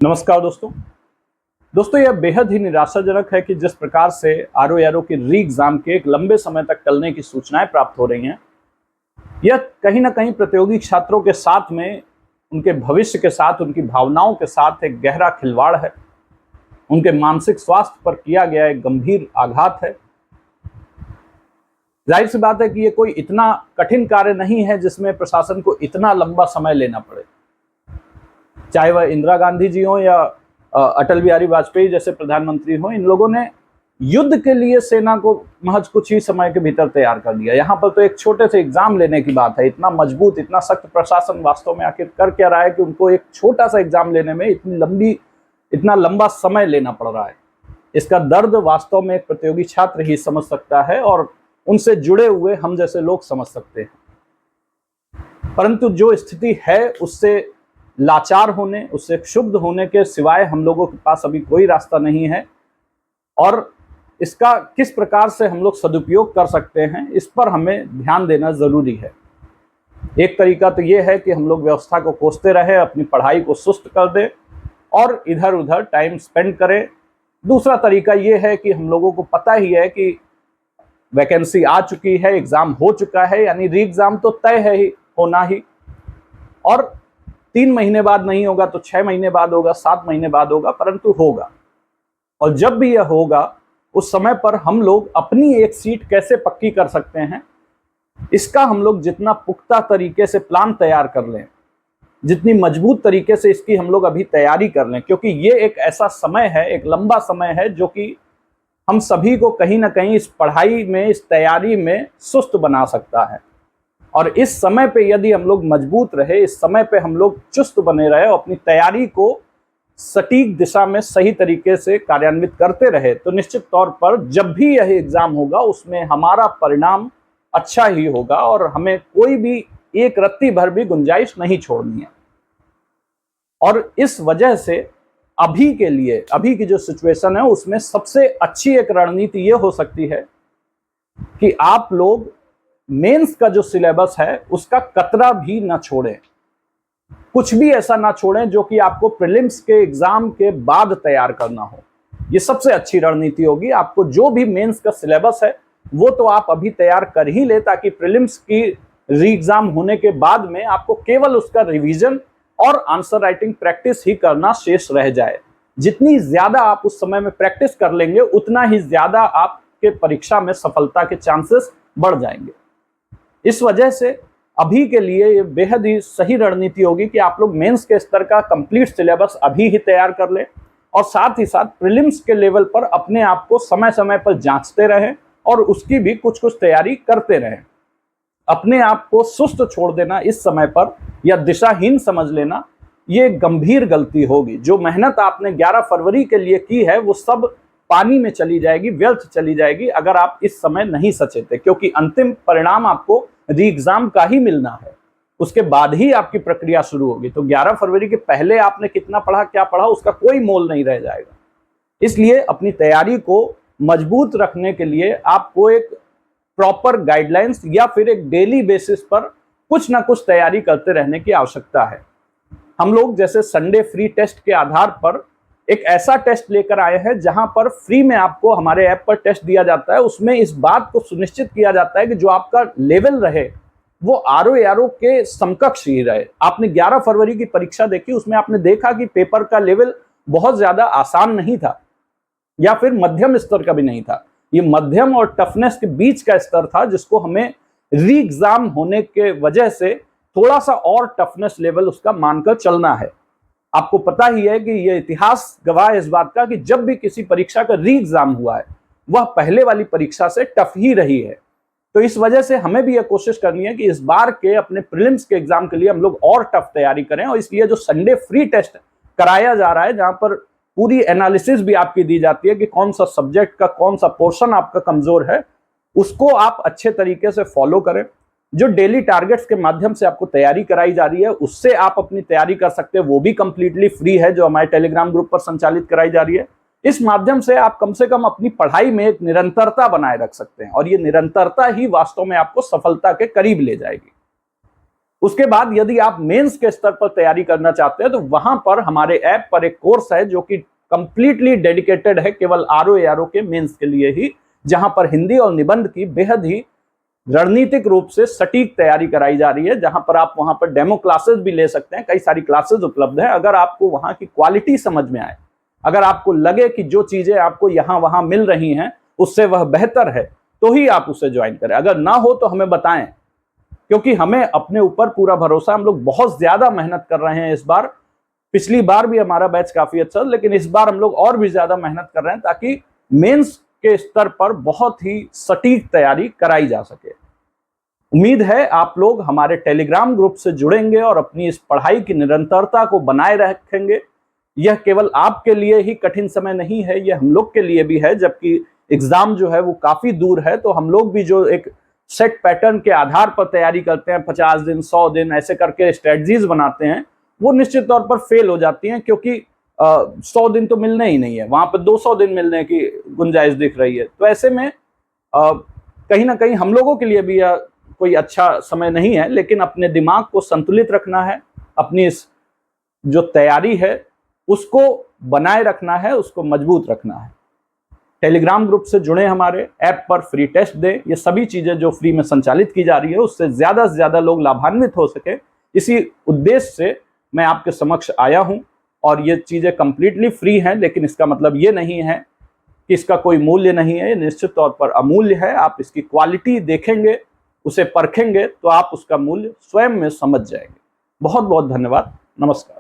नमस्कार दोस्तों यह बेहद ही निराशाजनक है कि जिस प्रकार से आरओ के री एग्जाम के एक लंबे समय तक टलने की सूचनाएं प्राप्त हो रही हैं, यह कहीं ना कहीं प्रतियोगी छात्रों के साथ में, उनके भविष्य के साथ, उनकी भावनाओं के साथ एक गहरा खिलवाड़ है। उनके मानसिक स्वास्थ्य पर किया गया एक गंभीर आघात है। जाहिर सी बात है कि ये कोई इतना कठिन कार्य नहीं है जिसमें प्रशासन को इतना लंबा समय लेना पड़े, चाहे वह इंदिरा गांधी जी हो या अटल बिहारी वाजपेयी जैसे प्रधानमंत्री हो। इन लोगों ने युद्ध के लिए सेना को महज कुछ ही समय के भीतर तैयार कर दिया। यहाँ पर तो एक छोटे से एग्जाम लेने की बात है। इतना मजबूत, इतना सख्त प्रशासन वास्तव में आखिर कर क्या रहा है कि उनको एक छोटा सा एग्जाम लेने में इतना लंबा समय लेना पड़ रहा है। इसका दर्द वास्तव में एक प्रतियोगी छात्र ही समझ सकता है और उनसे जुड़े हुए हम जैसे लोग समझ सकते हैं। परंतु जो स्थिति है उससे लाचार होने, उससे क्षुब्ध होने के सिवाय हम लोगों के पास अभी कोई रास्ता नहीं है। और इसका किस प्रकार से हम लोग सदुपयोग कर सकते हैं, इस पर हमें ध्यान देना जरूरी है। एक तरीका तो ये है कि हम लोग व्यवस्था को कोसते रहे, अपनी पढ़ाई को सुस्त कर दें और इधर उधर टाइम स्पेंड करें। दूसरा तरीका ये है कि हम लोगों को पता ही है कि वैकेंसी आ चुकी है, एग्जाम हो चुका है, यानी री एग्जाम तो तय है ही, होना ही। और 3 महीने बाद नहीं होगा तो 6 महीने बाद होगा, 7 महीने बाद होगा, परंतु होगा। और जब भी यह होगा उस समय पर हम लोग अपनी एक सीट कैसे पक्की कर सकते हैं, इसका हम लोग जितना पुख्ता तरीके से प्लान तैयार कर लें, जितनी मजबूत तरीके से इसकी हम लोग अभी तैयारी कर लें, क्योंकि ये एक ऐसा समय है, एक लंबा समय है जो कि हम सभी को कहीं ना कहीं इस पढ़ाई में, इस तैयारी में सुस्त बना सकता है। और इस समय पे यदि हम लोग मजबूत रहे, इस समय पे हम लोग चुस्त बने रहे और अपनी तैयारी को सटीक दिशा में सही तरीके से कार्यान्वित करते रहे, तो निश्चित तौर पर जब भी यह एग्जाम होगा उसमें हमारा परिणाम अच्छा ही होगा और हमें कोई भी एक रत्ती भर भी गुंजाइश नहीं छोड़नी है। और इस वजह से अभी के लिए, अभी की जो सिचुएशन है उसमें सबसे अच्छी एक रणनीति ये हो सकती है कि आप लोग मेंस का जो सिलेबस है उसका कतरा भी ना छोड़ें, कुछ भी ऐसा ना छोड़ें जो कि आपको प्रीलिम्स के एग्जाम के बाद तैयार करना हो। ये सबसे अच्छी रणनीति होगी। आपको जो भी मेंस का सिलेबस है वो तो आप अभी तैयार कर ही ले, ताकि प्रीलिम्स की री एग्जाम होने के बाद में आपको केवल उसका रिवीजन और आंसर राइटिंग प्रैक्टिस ही करना शेष रह जाए। जितनी ज्यादा आप उस समय में प्रैक्टिस कर लेंगे उतना ही ज्यादा आपके परीक्षा में सफलता के चांसेस बढ़ जाएंगे। इस वजह से अभी के लिए ये बेहद ही सही रणनीति होगी कि आप लोग मेंस के स्तर का कंप्लीट सिलेबस अभी ही तैयार कर लें और साथ ही साथ प्रीलिम्स के लेवल पर अपने आप को समय समय पर जांचते रहें और उसकी भी कुछ तैयारी करते रहें। अपने आप को सुस्त छोड़ देना इस समय पर या दिशाहीन समझ लेना, ये गंभीर गलती होगी। जो मेहनत आपने 11 फरवरी के लिए की है वो सब पानी में चली जाएगी, व्यर्थ चली जाएगी अगर आप इस समय नहीं सचेते, क्योंकि अंतिम परिणाम आपको री एग्जाम का ही मिलना है। उसके बाद ही आपकी प्रक्रिया शुरू होगी। तो 11 फरवरी के पहले आपने कितना पढ़ा, क्या पढ़ा, उसका कोई मोल नहीं रह जाएगा। इसलिए अपनी तैयारी को मजबूत रखने के लिए आपको एक प्रॉपर गाइडलाइंस या फिर एक डेली बेसिस पर कुछ ना कुछ तैयारी करते रहने की आवश्यकता है। हम लोग जैसे संडे फ्री टेस्ट के आधार पर एक ऐसा टेस्ट लेकर आए हैं जहां पर फ्री में आपको हमारे ऐप पर टेस्ट दिया जाता है। उसमें इस बात को सुनिश्चित किया जाता है कि जो आपका लेवल रहे वो आरओ के समकक्ष ही रहे। आपने 11 फरवरी की परीक्षा देखी, उसमें आपने देखा कि पेपर का लेवल बहुत ज्यादा आसान नहीं था या फिर मध्यम स्तर का भी नहीं था। ये मध्यम और टफनेस के बीच का स्तर था, जिसको हमें री एग्जाम होने के वजह से थोड़ा सा और टफनेस लेवल उसका मानकर चलना है। आपको पता ही है कि यह इतिहास गवाह है इस बात का कि जब भी किसी परीक्षा का री एग्जाम हुआ है वह पहले वाली परीक्षा से टफ ही रही है। तो इस वजह से हमें भी यह कोशिश करनी है कि इस बार के अपने प्रीलिम्स के एग्जाम के लिए हम लोग और टफ तैयारी करें। और इसलिए जो संडे फ्री टेस्ट कराया जा रहा है, जहां पर पूरी एनालिसिस भी आपकी दी जाती है कि कौन सा सब्जेक्ट का कौन सा पोर्शन आपका कमजोर है, उसको आप अच्छे तरीके से फॉलो करें। जो डेली टारगेट्स के माध्यम से आपको तैयारी कराई जा रही है उससे आप अपनी तैयारी कर सकते हैं, वो भी कंप्लीटली फ्री है, जो हमारे टेलीग्राम ग्रुप पर संचालित कराई जा रही है। इस माध्यम से आप कम से कम अपनी पढ़ाई में एक निरंतरता बनाए रख सकते हैं और ये निरंतरता ही वास्तव में आपको सफलता के करीब ले जाएगी। उसके बाद यदि आप मेंस के स्तर पर तैयारी करना चाहते हैं तो वहां पर हमारे ऐप पर एक कोर्स है जो कि कंप्लीटली डेडिकेटेड है केवल आरओ एआरओ के मेंस के लिए ही, जहां पर हिंदी और निबंध की बेहद ही रणनीतिक रूप से सटीक तैयारी कराई जा रही है, जहां पर आप वहां पर डेमो क्लासेस भी ले सकते हैं। कई सारी क्लासेस उपलब्ध है। अगर आपको वहां की क्वालिटी समझ में आए, अगर आपको लगे कि जो चीजें आपको यहां वहां मिल रही हैं उससे वह बेहतर है, तो ही आप उसे ज्वाइन करें। अगर ना हो तो हमें बताएं, क्योंकि हमें अपने ऊपर पूरा भरोसा, हम लोग बहुत ज्यादा मेहनत कर रहे हैं इस बार। पिछली बार भी हमारा बैच काफी अच्छा था, लेकिन इस बार हम लोग और भी ज्यादा मेहनत कर रहे हैं ताकि मेंस के स्तर पर बहुत ही सटीक तैयारी कराई जा सके। उम्मीद है आप लोग हमारे टेलीग्राम ग्रुप से जुड़ेंगे और अपनी इस पढ़ाई की निरंतरता को बनाए रखेंगे। यह केवल आपके लिए ही कठिन समय नहीं है, यह हम लोग के लिए भी है। जबकि एग्जाम जो है वो काफी दूर है, तो हम लोग भी जो एक सेट पैटर्न के आधार पर तैयारी करते हैं, 50 दिन 100 दिन ऐसे करके स्ट्रेटजीज बनाते हैं, वो निश्चित तौर पर फेल हो जाती हैं, क्योंकि 100 दिन तो मिलने ही नहीं है, वहां पर 200 दिन मिलने की गुंजाइश दिख रही है। तो ऐसे में कहीं ना कहीं हम लोगों के लिए भी यह कोई अच्छा समय नहीं है। लेकिन अपने दिमाग को संतुलित रखना है, अपनी इस जो तैयारी है उसको बनाए रखना है, उसको मजबूत रखना है। टेलीग्राम ग्रुप से जुड़े, हमारे ऐप पर फ्री टेस्ट दें। ये सभी चीजें जो फ्री में संचालित की जा रही है उससे ज्यादा लोग लाभान्वित हो सके, इसी उद्देश्य से मैं आपके समक्ष आया हूं। और ये चीजें कंप्लीटली फ्री हैं, लेकिन इसका मतलब ये नहीं है कि इसका कोई मूल्य नहीं है। ये निश्चित तौर पर अमूल्य है। आप इसकी क्वालिटी देखेंगे, उसे परखेंगे, तो आप उसका मूल्य स्वयं में समझ जाएंगे। बहुत बहुत धन्यवाद। नमस्कार।